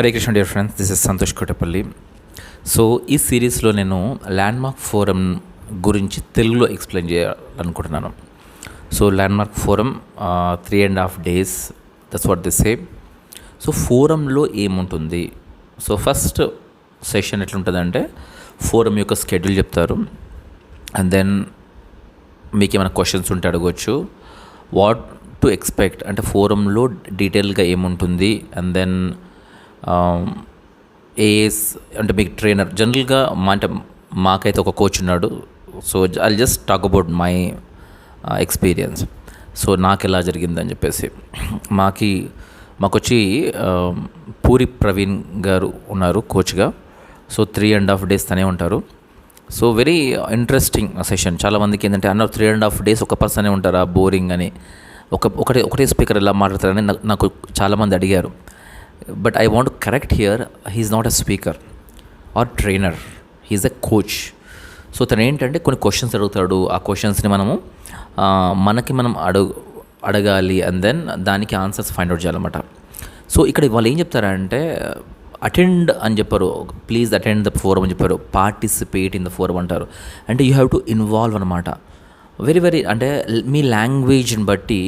Hare Krishna dear friends, this is Santosh Kotapalli. So ఈ సిరీస్లో నేను ల్యాండ్మార్క్ ఫోరం గురించి తెలుగులో ఎక్స్ప్లెయిన్ చేయాలనుకుంటున్నాను. So landmark forum 3.5 days, that's what this say. So ఫోరంలో ఏముంటుంది? సో ఫస్ట్ సెషన్ ఎట్లుంటుందంటే ఫోరం యొక్క స్కెడ్యూల్ చెప్తారు, అండ్ దెన్ మీకు ఏమైనా క్వశ్చన్స్ ఉంటే అడగవచ్చు. వాట్ టు ఎక్స్పెక్ట్ అంటే ఫోరంలో డీటెయిల్గా ఏముంటుంది, అండ్ దెన్ ఏఎస్ అంటే మీకు ట్రైనర్ జనరల్గా అంటే మాకైతే ఒక కోచ్ ఉన్నాడు. So I just talk about my experience. So నాకు ఎలా జరిగిందని చెప్పేసి మాకొచ్చి పూరి ప్రవీణ్ గారు ఉన్నారు కోచ్గా. సో 3.5 days తనే ఉంటారు. So very interesting session. చాలామందికి ఏంటంటే అన్నారు 3.5 days ఒక పర్సనే ఉంటారా, బోరింగ్ అని, ఒకటే స్పీకర్ ఎలా మాట్లాడతారని నాకు చాలామంది అడిగారు. But I want correct here, he's not a speaker or trainer, he's a coach. So తను ఏంటంటే కొన్ని క్వశ్చన్స్ అడుగుతాడు, ఆ క్వశ్చన్స్ని మనం అడగాలి, అండ్ దెన్ దానికి ఆన్సర్స్ ఫైండ్ అవుట్ చేయాలన్నమాట. సో ఇక్కడ వాళ్ళు ఏం చెప్తారంటే అటెండ్ అని చెప్పారు, ప్లీజ్ అటెండ్ ద ఫోరం అని చెప్పారు, పార్టిసిపేట్ ఇన్ ద ఫోరం అంటారు. అంటే యూ హ్యావ్ టు ఇన్వాల్వ్ అనమాట. వెరీ అంటే మీ లాంగ్వేజ్ని బట్టి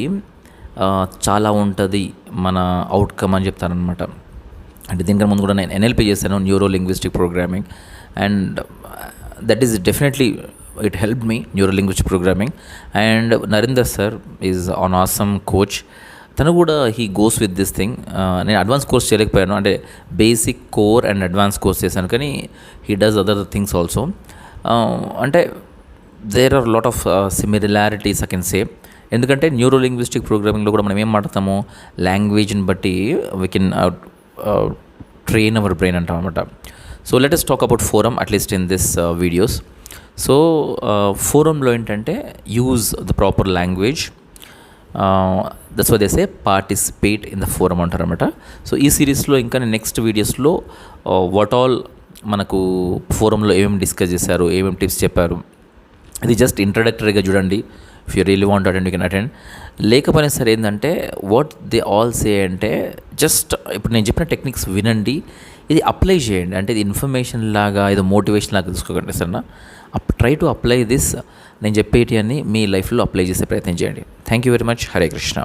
చాలా ఉంటుంది మన అవుట్కమ్ అని చెప్తారనమాట. అంటే దీనికన్నా ముందు కూడా నేను ఎన్ఎల్పి చేశాను, neuro linguistic programming, and that is definitely it help me, neuro linguistic programming. And Narender sir is an awesome coach. తను కూడా he goes with this thing. నేను అడ్వాన్స్ కోర్స్ చేయలేకపోయాను, అంటే basic, core and advance course చేశాను, కానీ he does other things also. అంటే there are lot of similarities I can say. ఎందుకంటే neuro linguistic ప్రోగ్రామింగ్లో కూడా మనం ఏం మాట్లాడతాము, లాంగ్వేజ్ని బట్టి we can train our brain అంటాం అనమాట. So let us talk about forum at least in this videos. So ఫోరంలో ఏంటంటే use the proper language, that's why they say participate in the forum అంటారు అనమాట. సో ఈ సిరీస్లో ఇంకా నెక్స్ట్ వీడియోస్లో వాట్ ఆల్ మనకు ఫోరంలో ఏమేమి డిస్కస్ చేశారు, ఏమేమి టిప్స్ చెప్పారు, ఇది జస్ట్ ఇంట్రడక్టరీగా చూడండి. If you really want attend you can attend. లేకపోయినా సరే ఏంటంటే వాట్ దే ఆల్ సే అంటే జస్ట్ ఇప్పుడు నేను చెప్పిన టెక్నిక్స్ వినండి, ఇది అప్లై చేయండి. అంటే ఇది ఇన్ఫర్మేషన్ లాగా, ఇది మోటివేషన్ లాగా తీసుకోకండి సరేనా. Try to apply this. నేను చెప్పేటి అన్ని మీ లైఫ్లో అప్లై చేసే ప్రయత్నం చేయండి. Thank you very much. Hare Krishna.